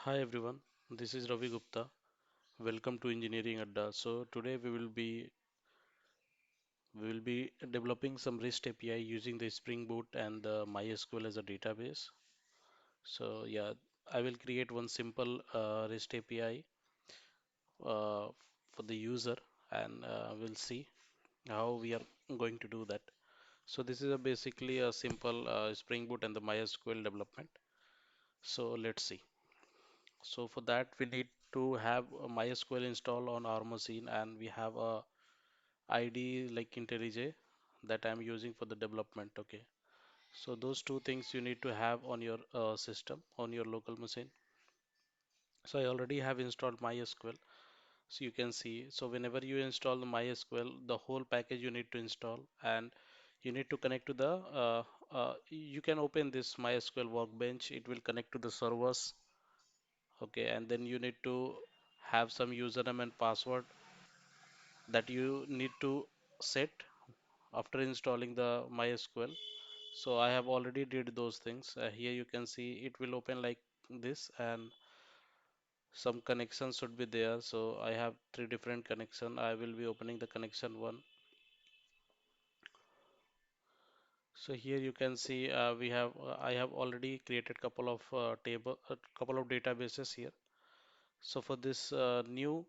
Hi everyone, this is Ravi Gupta. Welcome to Engineering Adda. So today we will be developing some REST API using the Spring Boot and the MySQL as a database. So yeah, I will create one simple REST API uh, for the user, and we'll see how we are going to do that. So this is basically a simple Spring Boot and the MySQL development. So let's see. So for that we need to have a MySQL install on our machine, and we have a ID like IntelliJ that I'm using for the development. Okay, so those two things you need to have on your system on your local machine. So I already have installed MySQL, so you can see. So whenever you install the MySQL, the whole package you need to install, and you need to connect to the you can open this MySQL workbench. It will connect to the servers. Okay, and then you need to have some username and password that you need to set after installing the MySQL. So I have already did those things. Here you can see it will open like this, and some connections should be there. So I have three different connection. I will be opening the connection one. So here you can see we have I have already created couple of couple of databases here. So for this new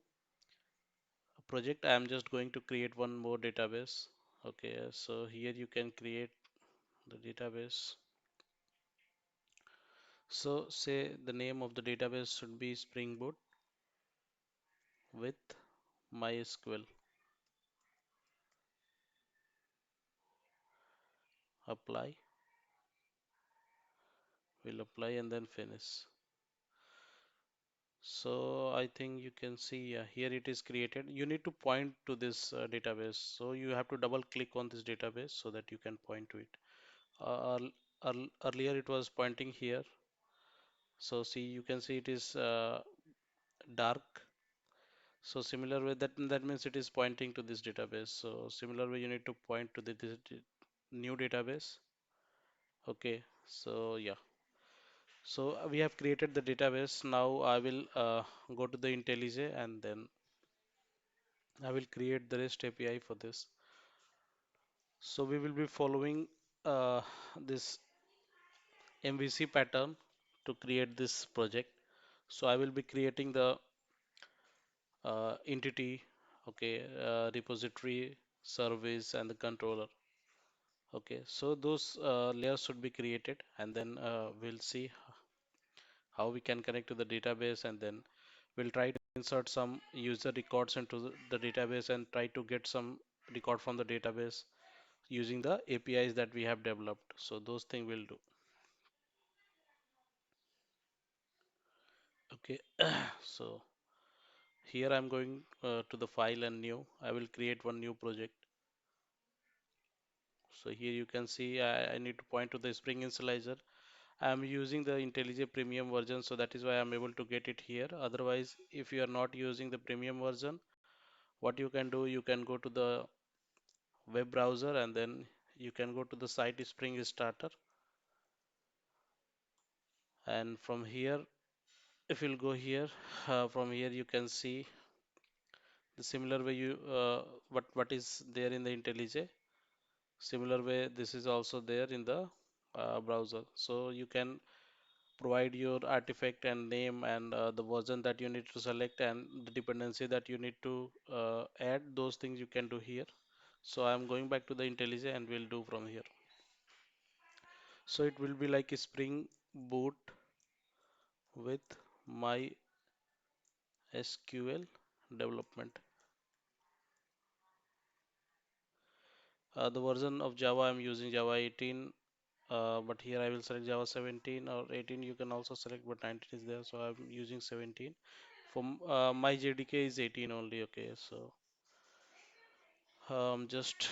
project, I am just going to create one more database. Okay, so here you can create the database. So say the name of the database should be Spring Boot with MySQL. Apply. We'll apply and then finish. So I think you can see here it is created. You need to point to this database. So you have to double click on this database so that you can point to it. Earlier it was pointing here. So see, you can see it is dark. So similar way that means it is pointing to this database. So similar way you need to point to this new database. Okay. So yeah. So we have created the database. Now I will go to the IntelliJ, and then I will create the REST API for this. So we will be following this MVC pattern to create this project. So I will be creating the entity, okay, repository, service, and the controller. Okay, so those layers should be created, and then we'll see how we can connect to the database, and then we'll try to insert some user records into the database and try to get some record from the database using the APIs that we have developed. So those things we'll do. Okay, so here I'm going to the file and new. I will create one new project. So here you can see I need to point to the Spring Initializer. I'm using the IntelliJ premium version, so that is why I'm able to get it here. Otherwise, if you are not using the premium version, what you can do, you can go to the web browser, and then you can go to the site Spring Starter, and from here, if you'll go here, from here you can see the similar way you what is there in the IntelliJ. Similar way this is also there in the browser. So you can provide your artifact and name, and the version that you need to select, and the dependency that you need to add. Those things you can do here. So I'm going back to the IntelliJ, and we'll do from here. So it will be like a Spring Boot with my SQL development. The version of Java I'm using Java 18, but here I will select Java 17 or 18. You can also select, but 19 is there, so I'm using 17. For my JDK is 18 only. Okay, so just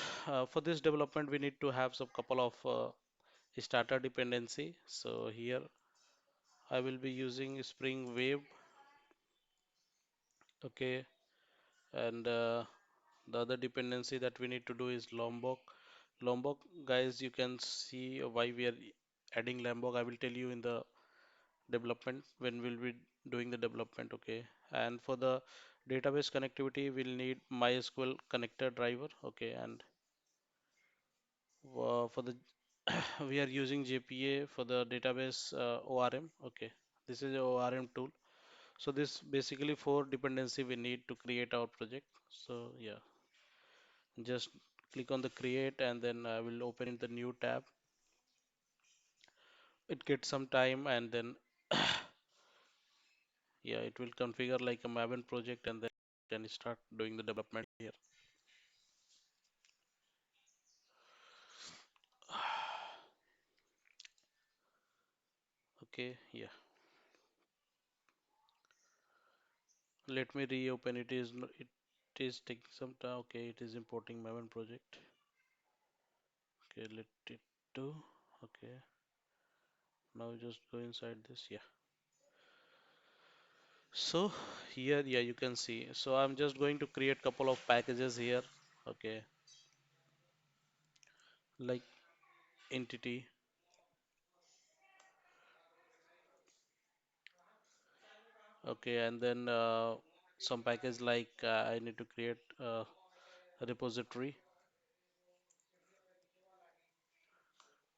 for this development, we need to have some couple of starter dependency. So here I will be using Spring Wave. Okay, and the other dependency that we need to do is Lombok. Lombok, guys, you can see why we are adding Lombok. I will tell you in the development when we'll be doing the development. Okay, and for the database connectivity we'll need MySQL connector driver. Okay, and for the we are using JPA for the database ORM. Okay, this is a ORM tool. So this basically four dependency we need to create our project. So yeah, just click on the create and then I will open in the new tab. It gets some time and then yeah, it will configure like a Maven project and then can start doing the development here. Okay, yeah. Let me reopen. It is taking some time. Okay, it is importing Maven project. Okay, let it do. Okay, now just go inside this. Yeah. So here, yeah, you can see. So I'm just going to create couple of packages here. Okay, like entity. Okay, and then some package like I need to create a repository.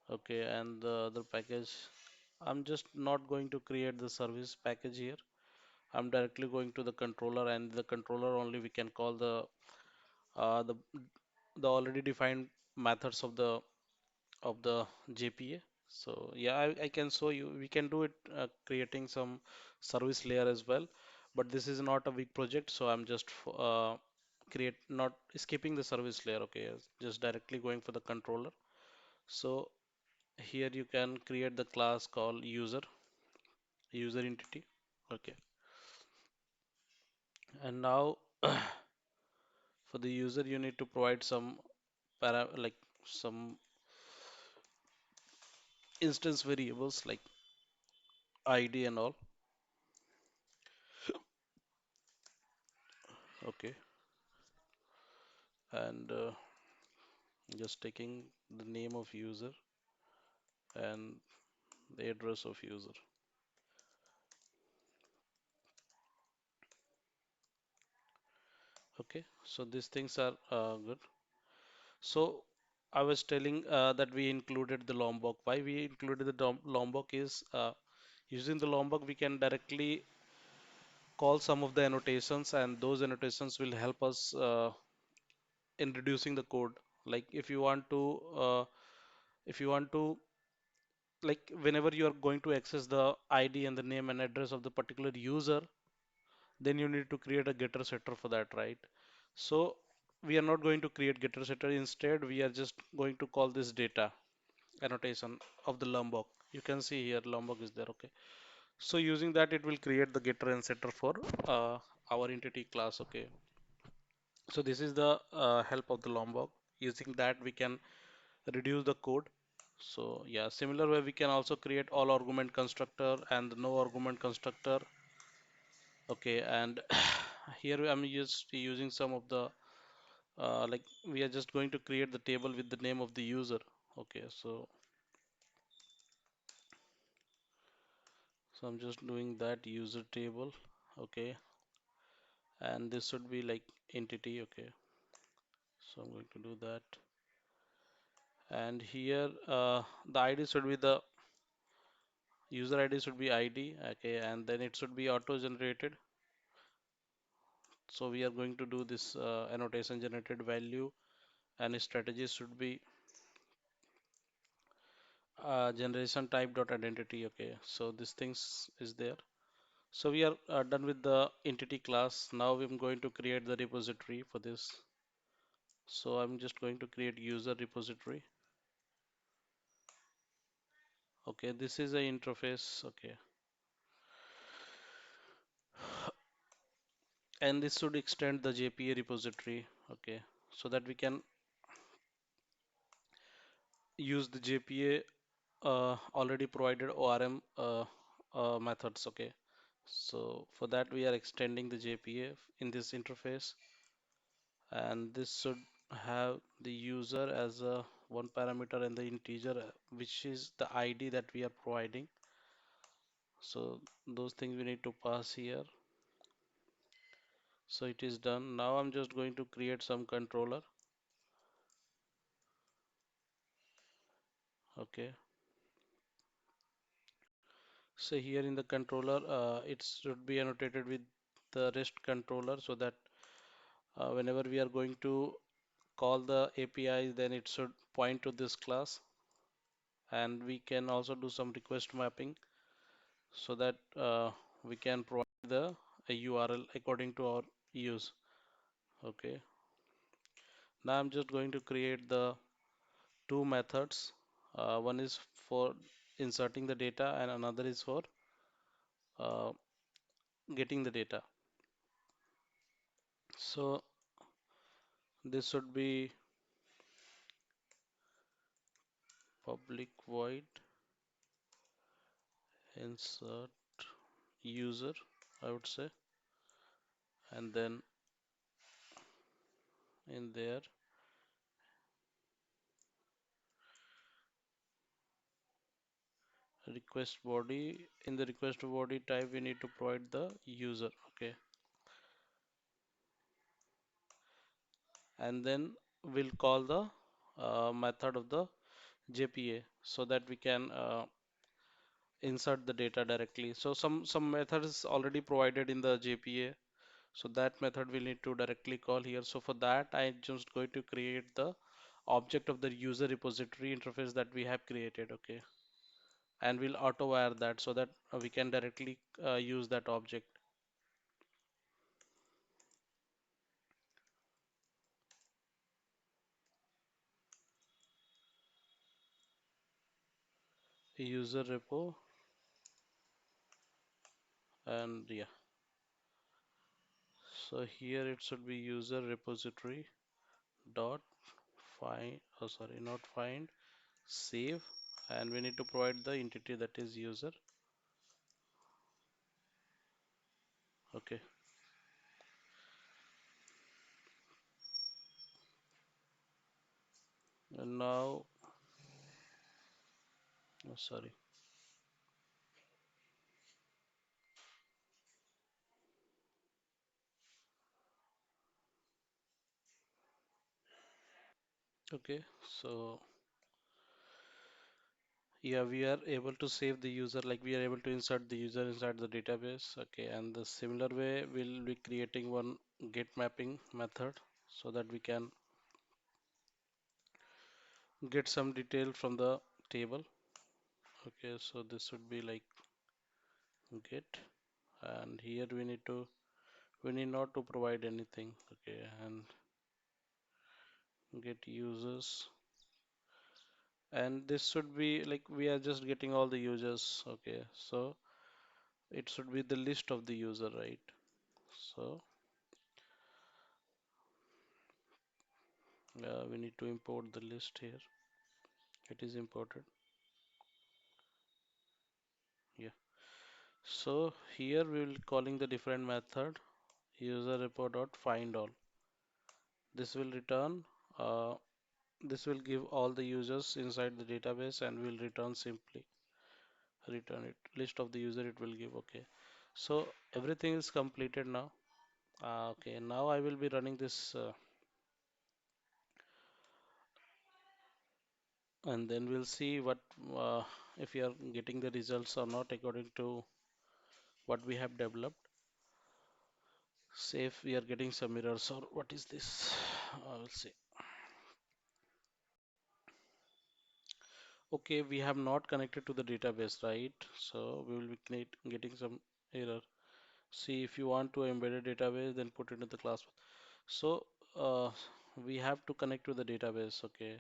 Okay, and the other package, I'm just not going to create the service package here. I'm directly going to the controller, and the controller only we can call the uh, the the already defined methods of the JPA. So yeah, I can show you. We can do it creating some service layer as well, but this is not a big project, so I'm just create not skipping the service layer. Okay, just directly going for the controller. So here you can create the class called user entity. Okay, and now for the user you need to provide some like some instance variables like ID and all. Okay, and just taking the name of user and the address of user. Okay, so these things are good. So I was telling that we included the Lombok. Why we included the Lombok is using the Lombok we can directly call some of the annotations, and those annotations will help us in reducing the code. Like if you want to like whenever you are going to access the ID and the name and address of the particular user, then you need to create a getter setter for that, right? So we are not going to create getter setter. Instead, we are just going to call this data annotation of the Lombok. You can see here Lombok is there. Okay. So using that, it will create the getter and setter for our entity class. Okay. So this is the help of the Lombok. Using that, we can reduce the code. So yeah, similar way we can also create all argument constructor and no argument constructor. Okay, and here I'm just using some of the like we are just going to create the table with the name of the user. Okay, so I'm just doing that user table. Okay, and this should be like entity. Okay, so I'm going to do that. And here the ID should be the user ID should be ID. Okay, and then it should be auto generated. So we are going to do this annotation generated value, and strategy should be generation type dot identity. Okay, so this things is there. So we are done with the entity class. Now I'm going to create the repository for this. So I'm just going to create user repository. Okay, this is a interface. Okay, and this should extend the JPA repository. Okay, so that we can use the JPA already provided ORM methods. Okay, so for that we are extending the JPA in this interface, and this should have the user as a one parameter and the integer which is the ID that we are providing. So those things we need to pass here. So it is done. Now I'm just going to create some controller. Okay. So here in the controller, it should be annotated with the REST controller so that whenever we are going to call the API, then it should point to this class. And we can also do some request mapping so that we can provide the a URL according to our use. Okay. Now I'm just going to create the two methods. One is for inserting the data and another is for uh, getting the data. So this should be public void insert user, I would say, and then in there request body, in the request body type we need to provide the user. Okay, and then we'll call the method of the JPA so that we can insert the data directly. So some method is already provided in the JPA, so that method we need to directly call here. So for that I just going to create the object of the user repository interface that we have created. Okay, and we'll auto wire that so that we can directly use that object. User repo, and yeah, so here it should be user repository dot find, oh sorry, not find, save, and we need to provide the entity that is user. Okay, and now, oh sorry, okay, so yeah, we are able to save the user, like we are able to insert the user inside the database. Okay, and the similar way we'll be creating one get mapping method so that we can get some detail from the table. Okay, so this would be like get, and here we need not to provide anything. Okay, and get users, and this should be like we are just getting all the users. Okay, so it should be the list of the user, right? So we need to import the list here. It is imported. Yeah, so here we will calling the different method user repo dot find all. This will return uh, this will give all the users inside the database and will return simply return it list of the user it will give. Okay, so everything is completed now. Okay, now I will be running this and then we'll see what uh, if we are getting the results or not according to what we have developed. Say if we are getting some errors or what is this? I will see. Okay, we have not connected to the database, right? So we will be getting some error. See, if you want to embed a database, then put it into the class. So uh, we have to connect to the database. Okay,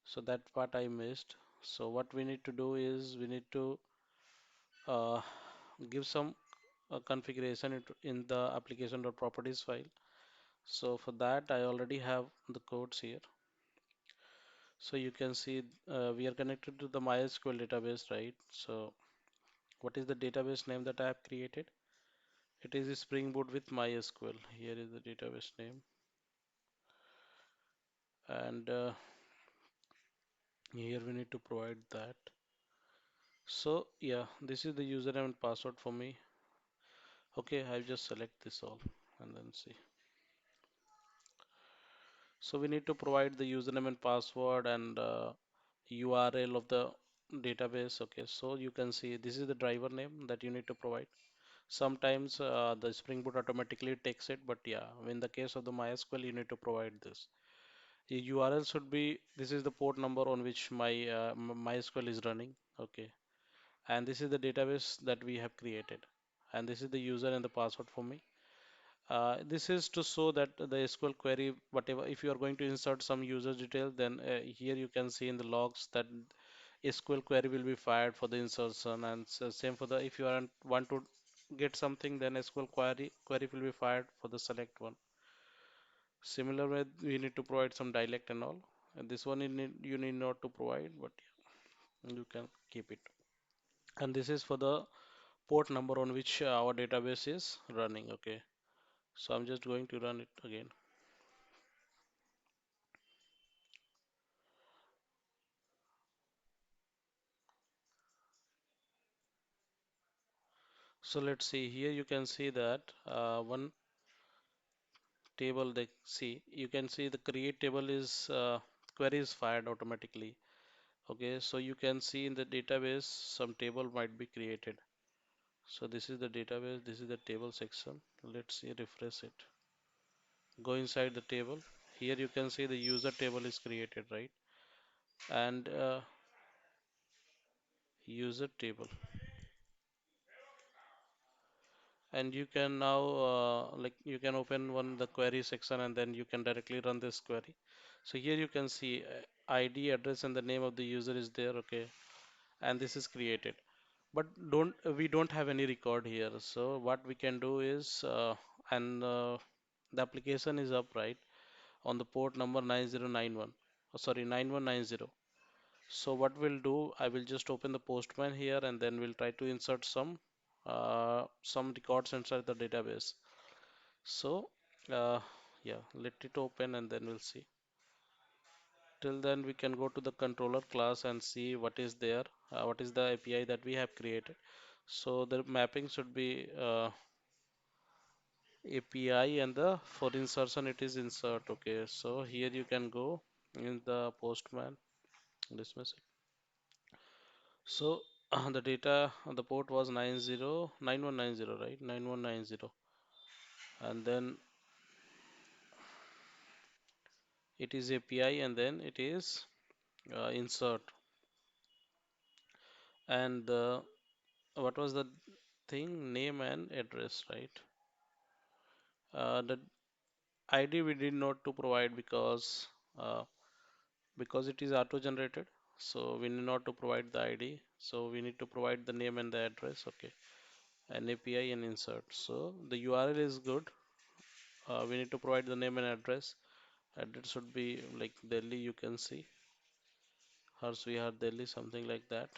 so that part I missed. So what we need to do is we need to uh, give some configuration in the application.properties file. So for that, I already have the codes here. So you can see we are connected to the MySQL database, right? So what is the database name that I have created? It is Springboot with MySQL. Here is the database name, and here we need to provide that. So yeah, this is the username and password for me. Okay, I'll just select this all and then see. So we need to provide the username and password and URL of the database. Okay, so you can see this is the driver name that you need to provide. Sometimes the Spring Boot automatically takes it, but yeah, in the case of the MySQL, you need to provide this. The URL should be, this is the port number on which my MySQL is running. Okay, and this is the database that we have created, and this is the user and the password for me. This is to show that the SQL query, whatever, if you are going to insert some user detail, then here you can see in the logs that SQL query will be fired for the insertion, and same for the, if you want to get something, then SQL query will be fired for the select one. Similar way, we need to provide some dialect and all. And this one you need not to provide, but yeah, you can keep it. And this is for the port number on which our database is running. Okay, so I'm just going to run it again. So let's see here. You can see that one table. They see you can see the create table is query is fired automatically. Okay, so you can see in the database some table might be created. So this is the database. This is the table section. Let's see, refresh it. Go inside the table. Here you can see the user table is created, right? And user table. And you can now like you can open one the query section and then you can directly run this query. So here you can see ID, address, and the name of the user is there. Okay, and this is created. But don't we don't have any record here. So what we can do is and the application is up, right, on the port number 9091. Oh, sorry, 9190. So what we'll do, I will just open the Postman here and then we'll try to insert some records inside the database. So yeah, let it open and then we'll see. Till then we can go to the controller class and see what is there, what is the API that we have created. So the mapping should be API and the for insertion it is insert. Okay, so here you can go in the Postman, dismiss it. So the data on the port was 9190, right? 9190. And then it is API and then it is insert. And what was the thing? Name and address, right? The ID we did not to provide uh, because it is auto generated. So we need not to provide the ID. So we need to provide the name and the address. Okay. And API and insert. So the URL is good. We need to provide the name and address. Address should be like Delhi, you can see. Hers we have Delhi, something like that.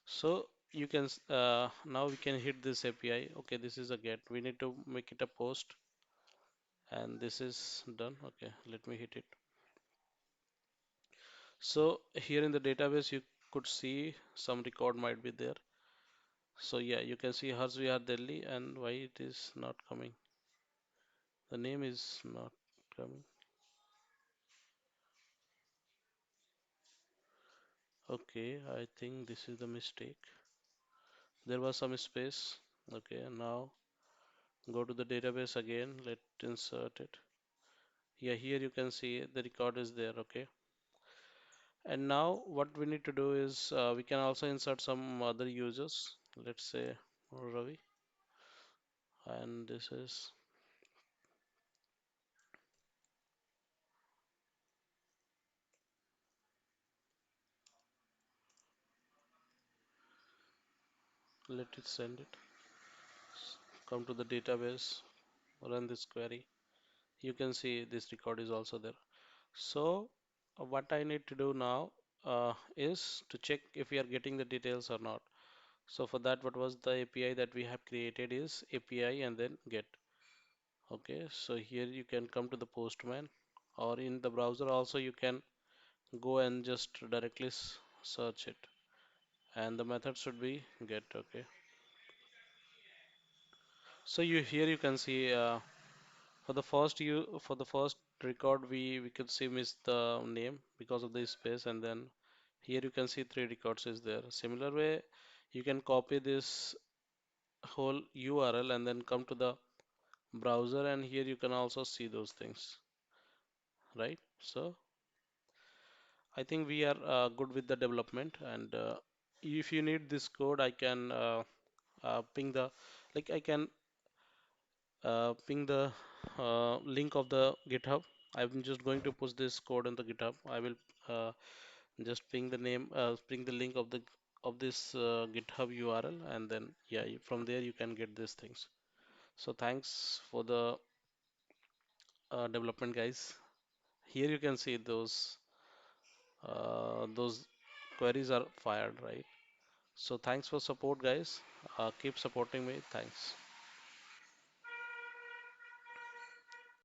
So you can now we can hit this API. Okay, this is a get. We need to make it a post, and this is done. Okay, let me hit it. So here in the database, you could see some record might be there. So yeah, you can see hers we are Delhi, and why it is not coming. The name is not coming. Okay, I think this is the mistake. There was some space. Okay, now go to the database again. Let insert it. Yeah, here you can see the record is there. Okay, and now what we need to do is we can also insert some other users. Let's say Ravi, and this is, let it send it. Come to the database, run this query. You can see this record is also there. So what I need to do now is to check if we are getting the details or not. So for that, what was the API that we have created is API and then get. Okay, so here you can come to the Postman, or in the browser also you can go and just directly search it, and the method should be get. Okay, so you here you can see for the first record we could see miss the name because of the space, and then here you can see three records is there. Similar way, you can copy this whole URL and then come to the browser, and here you can also see those things, right? So I think we are good with the development, and if you need this code, I can ping the like I can ping the link of the GitHub. I'm just going to push this code in the GitHub. I will just ping the link of this GitHub URL, and then yeah, from there you can get these things. So thanks for the development, guys. Here you can see those queries are fired, right? So thanks for support, guys. Keep supporting me. Thanks.